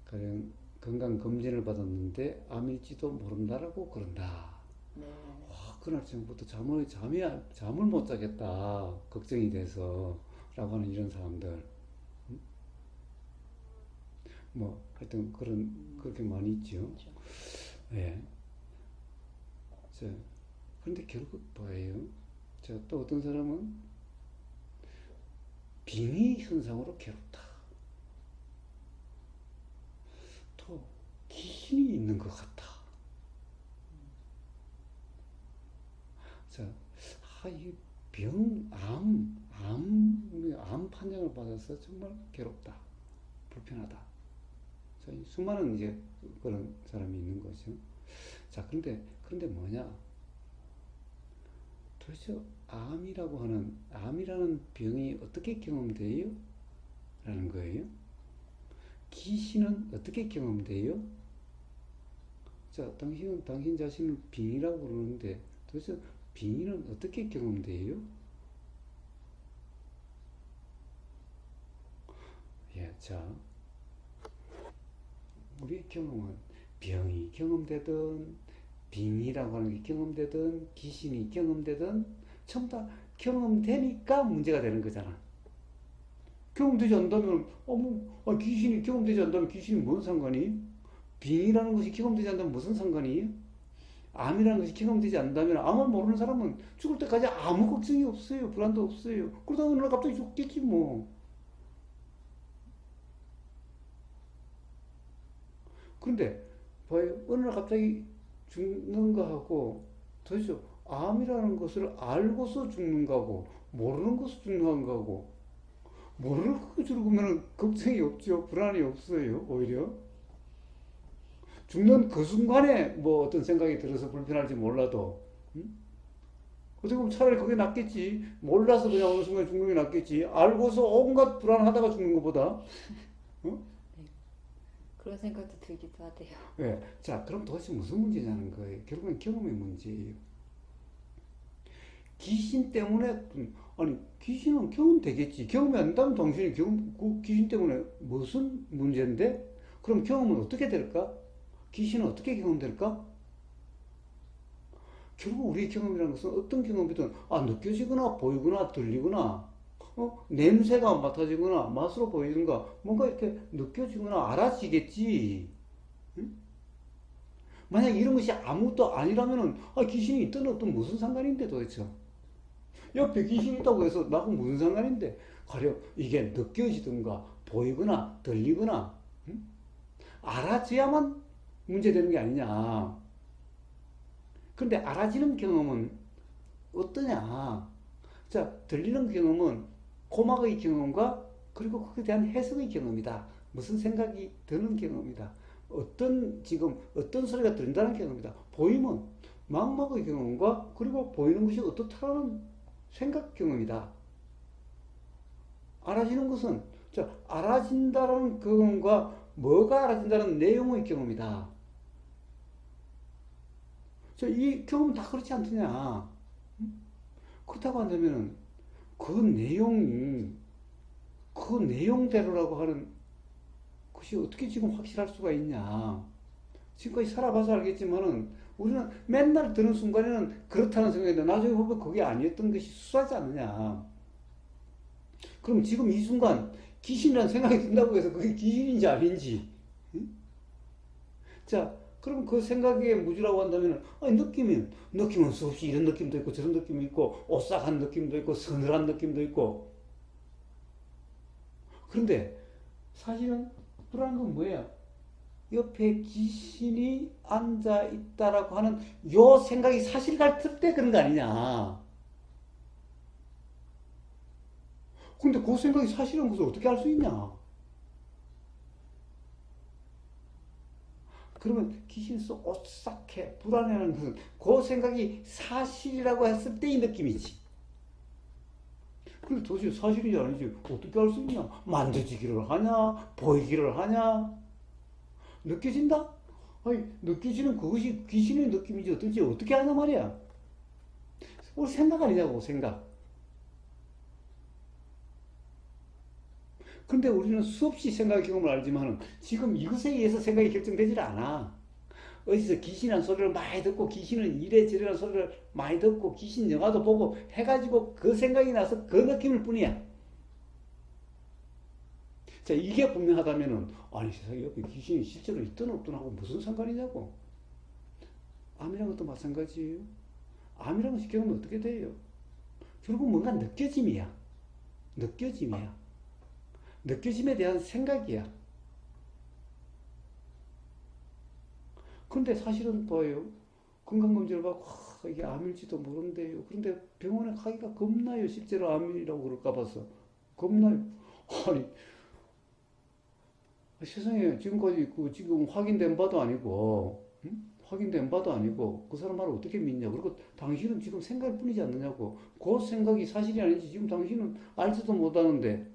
가령 건강검진을 받았는데 암일지도 모른다라고 그런다. 네. 와, 그날 저녁부터 잠을 못 자겠다. 걱정이 돼서. 라고 하는 이런 사람들. 뭐, 하여튼 그렇게 많이 있죠. 그렇죠. 예. 자, 그런데 결국 뭐예요? 자, 또 어떤 사람은 빙의 현상으로 괴롭다. 또 귀신이 있는 것 같다. 자, 이 암 판정을 받아서 정말 괴롭다. 불편하다. 자, 수많은 이제 그런 사람이 있는 거죠. 자, 그런데 뭐냐? 도대체 암이라는 병이 어떻게 경험돼요? 라는 거예요. 귀신은 어떻게 경험돼요? 자, 당신 자신을 빙이라고 그러는데 도대체 빙의는 어떻게 경험돼요? 예, 자, 우리의 경험은 병이 경험되든 빙의라고 하는 게 경험되든 귀신이 경험되든 전부 다 경험되니까 문제가 되는 거잖아. 경험되지 않다면 귀신이 경험되지 않다면 귀신이 뭔 상관이? 빙의라는 것이 경험되지 않다면 무슨 상관이에요? 암이라는 것이 경험되지 않는다면 암을 모르는 사람은 죽을 때까지 아무 걱정이 없어요. 불안도 없어요. 그러다 어느 날 갑자기 죽겠지 뭐. 그런데 봐요. 어느 날 갑자기 죽는 거하고 도대체 암이라는 것을 알고서 죽는 거하고 모르는 것을 죽는 거하고 모르는 거 죽으면 걱정이 없죠. 불안이 없어요. 오히려 죽는 그 순간에 뭐 어떤 생각이 들어서 불편할지 몰라도 어떻게 보면 차라리 그게 낫겠지. 몰라서 그냥 어느 순간 죽는 게 낫겠지. 알고서 온갖 불안하다가 죽는 것보다. 어? 네. 그런 생각도 들기도 하대요. 네. 자, 그럼 도대체 무슨 문제냐는 거예요. 결국엔 경험의 문제예요. 귀신 때문에 아니 귀신은 경험되겠지. 경험이 안 된다면 당신이 그 귀신 때문에 무슨 문제인데? 그럼 경험은 어떻게 될까? 귀신은 어떻게 경험될까? 결국 우리의 경험이라는 것은 어떤 경험이든 느껴지거나 보이거나 들리거나 냄새가 맡아지거나 맛으로 보이든가 뭔가 이렇게 느껴지거나 알아지겠지. 응? 만약 이런 것이 아무것도 아니라면은 귀신이 있든 없든 무슨 상관인데 도대체 옆에 귀신이 있다고 해서 나하고 무슨 상관인데 가령 이게 느껴지든가 보이거나 들리거나 응? 알아져야만 문제되는 게 아니냐. 근데 알아지는 경험은 어떠냐? 자, 들리는 경험은 고막의 경험과 그리고 그에 대한 해석의 경험이다. 무슨 생각이 드는 경험이다. 어떤 소리가 들린다는 경험이다. 보임은 망막의 경험과 그리고 보이는 것이 어떻다는 생각 경험이다. 알아지는 것은 자, 알아진다는 경험과 뭐가 알아진다는 내용의 경험이다. 이 경험은 다 그렇지 않느냐. 그렇다고 한다면 그 내용대로라고 하는 것이 어떻게 지금 확실할 수가 있냐. 지금까지 살아봐서 알겠지만은 우리는 맨날 드는 순간에는 그렇다는 생각인데 나중에 보면 그게 아니었던 것이 수사하지 않느냐. 그럼 지금 이 순간 귀신이라는 생각이 든다고 해서 그게 귀신인지 아닌지. 응? 자, 그럼 그 생각에 무지라고 한다면 느낌은 수없이 이런 느낌도 있고 저런 느낌도 있고 오싹한 느낌도 있고 서늘한 느낌도 있고. 그런데 사실은 불안한 건 뭐야? 옆에 귀신이 앉아 있다라고 하는 요 생각이 사실 같을 때 그런 거 아니냐. 근데 그 생각이 사실인 것을 어떻게 알 수 있냐? 그러면 귀신이 오싹해 불안해하는 것은 그 생각이 사실이라고 했을 때의 느낌이지. 근데 도대체 사실이지 아니지 어떻게 알 수 있냐? 만져지기를 하냐? 보이기를 하냐? 느껴진다? 아니 느껴지는 그것이 귀신의 느낌인지 어떤지 어떻게 하냐 말이야. 우리 생각 아니냐고 생각. 근데 우리는 수없이 생각 경험을 알지만은 지금 이것에 의해서 생각이 결정되질 않아. 어디서 귀신이란 소리를 많이 듣고 귀신은 이래저래란 소리를 많이 듣고 귀신 영화도 보고 해가지고 그 생각이 나서 그 느낌일 뿐이야. 자, 이게 분명하다면은 아니 세상에 옆에 귀신이 실제로 있든 없든 하고 무슨 상관이냐고. 암이란 것도 마찬가지예요. 암이란 것이 경험이 어떻게 돼요? 결국 뭔가 느껴짐이야. 느껴짐이야. 느껴짐에 대한 생각이야. 근데 사실은 봐요. 건강검진을 받고 이게 암일지도 모른대요. 그런데 병원에 가기가 겁나요. 실제로 암이라고 그럴까 봐서. 겁나요. 아니 세상에 지금까지 지금 확인된 바도 아니고 확인된 바도 아니고 그 사람 말을 어떻게 믿냐. 그리고 당신은 지금 생각일 뿐이지 않느냐고. 그 생각이 사실이 아닌지 지금 당신은 알지도 못하는데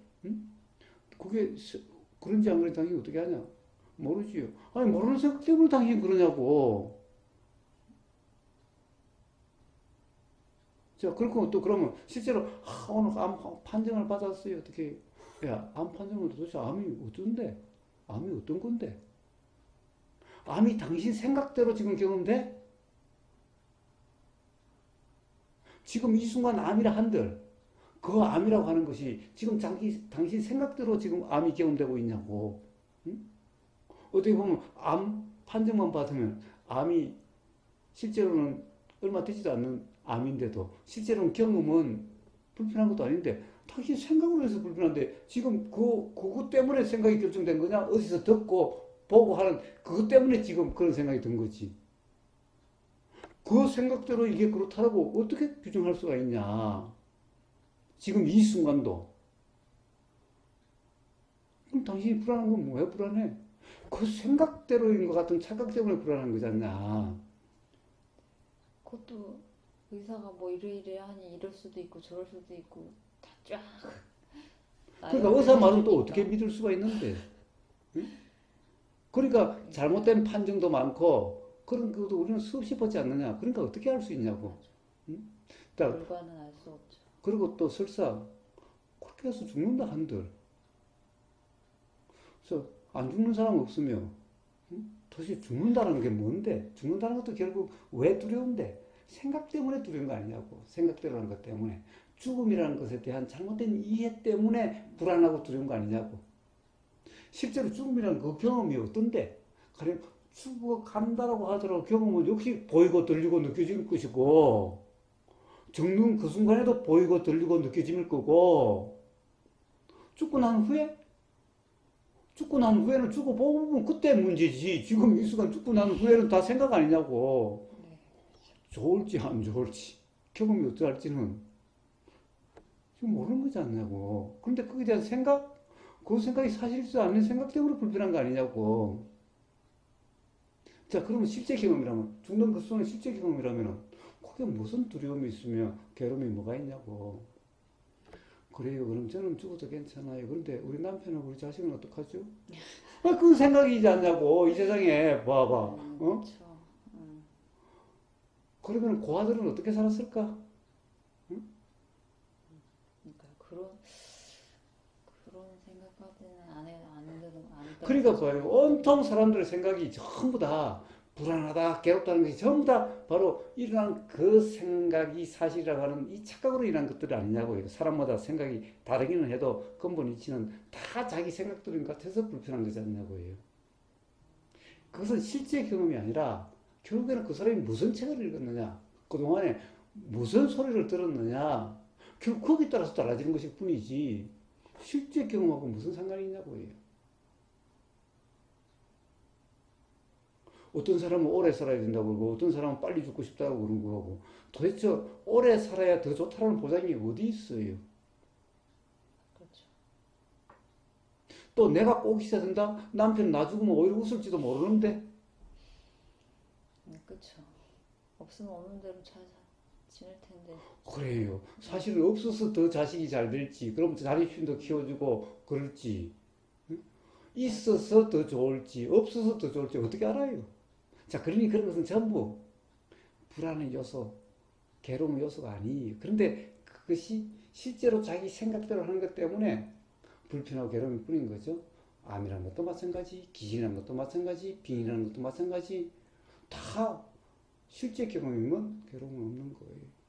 그게 그런지 안 그런지 당신이 어떻게 하냐. 모르지요. 아니 모르는 생각 때문에 당신이 그러냐고. 자, 그리고 또 그러면 실제로 오늘 암 판정을 받았어요. 어떻게? 야, 암 판정은 도대체 암이 어떤데? 암이 어떤 건데? 암이 당신 생각대로 지금 경험돼? 지금 이 순간 암이라 한들 그 암이라고 하는 것이 지금 당신 생각대로 지금 암이 경험되고 있냐고. 응? 어떻게 보면 암 판정만 받으면 암이 실제로는 얼마 되지도 않는 암인데도 실제로는 경험은 불편한 것도 아닌데 당신 생각으로 해서 불편한데 지금 그것 때문에 생각이 결정된 거냐? 어디서 듣고 보고 하는 그것 때문에 지금 그런 생각이 든 거지. 그 생각대로 이게 그렇다고 어떻게 규정할 수가 있냐? 지금 이 순간도. 그럼 당신이 불안한 건 뭐야? 불안해? 그 생각대로인 것 같은 착각 때문에 불안한 거잖아. 그것도 의사가 뭐 이래 하니 이럴 수도 있고 저럴 수도 있고 다 쫙. 그러니까 의사 말은 또 어떻게 믿을 수가 있는데? 응? 그러니까 잘못된 판정도 많고 그런 것도 우리는 수없이 보지 않느냐. 그러니까 어떻게 할 수 있냐고. 응? 그러니까 결과는 알 수 없죠. 그리고 또 설사 그렇게 해서 죽는다 한들 그래서 안 죽는 사람 없으며 도대체 죽는다는 게 뭔데? 죽는다는 것도 결국 왜 두려운데? 생각 때문에 두려운 거 아니냐고. 생각대로라는 것 때문에. 죽음이라는 것에 대한 잘못된 이해 때문에 불안하고 두려운 거 아니냐고. 실제로 죽음이라는 그 경험이 어떤데? 가령 죽어간다라고 하더라도 경험은 역시 보이고 들리고 느껴질 것이고 죽는 그 순간에도 보이고 들리고 느껴질 거고 죽고 난 후에? 죽고 난 후에는 죽어 보면 그때 문제지. 지금 이 순간 죽고 난 후에는 다 생각 아니냐고. 네. 좋을지 안 좋을지 경험이 어떠할지는 지금 모르는 거지 않냐고. 그런데 거기에 대한 생각? 그 생각이 사실이지 않는 생각 때문에 불편한 거 아니냐고. 자, 그러면 실제 경험이라면 죽는 그 순간 실제 경험이라면 그게 무슨 두려움이 있으며 괴로움이 뭐가 있냐고. 그래요. 그럼 저는 죽어도 괜찮아요. 그런데 우리 남편하고 우리 자식은 어떡하죠? 아, 그건 생각이지 않냐고. 이 세상에 봐봐. 어? 그렇죠. 그러면 그 아들은 어떻게 살았을까? 응? 그러니까 그런 생각까지는 안 들어. 그러니까 봐요. 온통 사람들의 생각이 전부 다 불안하다, 괴롭다는 것이 전부 다 바로 일어난 그 생각이 사실이라고 하는 이 착각으로 인한 것들 아니냐고요. 사람마다 생각이 다르기는 해도 근본 이치는 다 자기 생각들인 것 같아서 불편한 거지 않냐고요. 그것은 실제 경험이 아니라 결국에는 그 사람이 무슨 책을 읽었느냐, 그동안에 무슨 소리를 들었느냐, 결국 거기에 따라서 달라지는 것일 뿐이지 실제 경험하고 무슨 상관이 있냐고요. 어떤 사람은 오래 살아야 된다고 그러고 어떤 사람은 빨리 죽고 싶다고 그런 거고 도대체 오래 살아야 더 좋다는 보장이 어디 있어요? 그렇죠. 또 내가 꼭 있어야 된다? 남편 나 죽으면 오히려 웃을지도 모르는데. 그렇죠. 없으면 없는 대로 잘 지낼 텐데. 그래요. 사실은 없어서 더 자식이 잘 될지 그럼 자립심 더 키워주고 그럴지 있어서 더 좋을지 없어서 더 좋을지 어떻게 알아요? 자, 그러니 그런 것은 전부 불안의 요소, 괴로움의 요소가 아니에요. 그런데 그것이 실제로 자기 생각대로 하는 것 때문에 불편하고 괴로움이 뿐인 거죠. 암이라는 것도 마찬가지, 기신이라는 것도 마찬가지, 빙이라는 것도 마찬가지. 다 실제 경험이면 괴로움은 없는 거예요.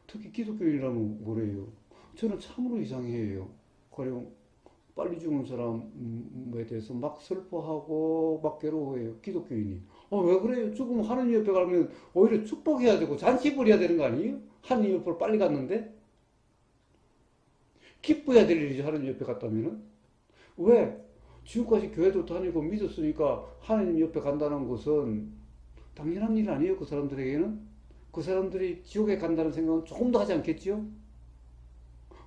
특히 기독교인이라면 뭐래요? 저는 참으로 이상해요. 가령 빨리 죽은 사람에 대해서 막 슬퍼하고 막 괴로워해요. 기독교인이. 왜 그래요? 죽으면 하느님 옆에 가면 오히려 축복해야 되고 잔치를 해야 되는 거 아니에요? 하느님 옆으로 빨리 갔는데? 기뻐해야 될 일이죠. 하느님 옆에 갔다면은. 왜? 지금까지 교회도 다니고 믿었으니까 하느님 옆에 간다는 것은 당연한 일 아니에요. 그 사람들에게는. 그 사람들이 지옥에 간다는 생각은 조금 더 하지 않겠죠?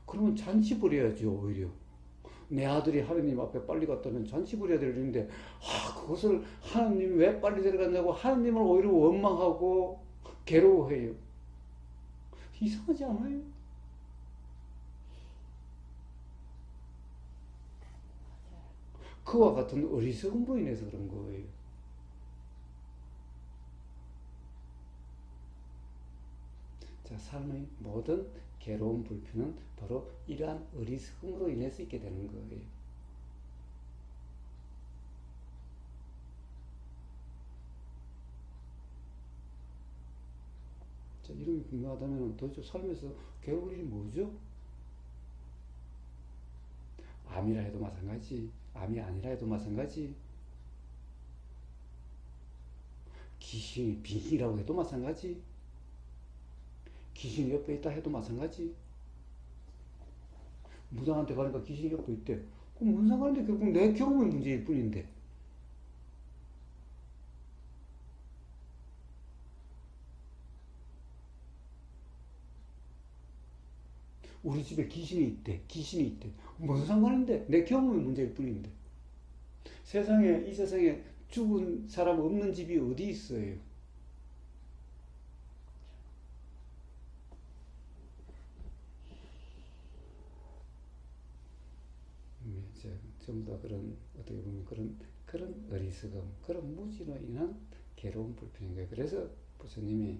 그러면 잔치 부려야죠. 오히려. 내 아들이 하느님 앞에 빨리 갔다면 잔치 부려야 될 일인데, 그것을 하느님 왜 빨리 데려갔냐고 하느님을 오히려 원망하고 괴로워해요. 이상하지 않아요? 그와 같은 어리석은 분이 인해서 그런 거예요. 자, 삶의 모든 괴로운 불편은 바로 이러한 어리석음으로 인해서 있게 되는 거예요. 자, 이름이 분명하다면 도대체 삶에서 괴로울 일이 뭐죠? 암이라 해도 마찬가지, 암이 아니라 해도 마찬가지, 귀신이 빙이라고 해도 마찬가지, 귀신이 옆에 있다 해도 마찬가지. 무당한테 가니까 귀신이 옆에 있대. 그럼 뭔 상관인데? 결국 내 경험의 문제일 뿐인데. 우리 집에 귀신이 있대. 귀신이 있대. 무슨 상관인데? 내 경험의 문제일 뿐인데. 이 세상에 죽은 사람 없는 집이 어디 있어요? 전부 다 그런, 어떻게 보면 그런 어리석음, 그런 무지로 인한 괴로운 불편인 거예요. 그래서 부처님이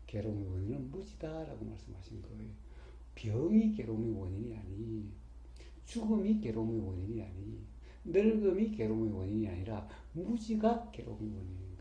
괴로움의 원인은 무지다라고 말씀하신 거예요. 병이 괴로움의 원인이 아니, 죽음이 괴로움의 원인이 아니, 늙음이 괴로움의 원인이 아니라 무지가 괴로움의 원인이에요.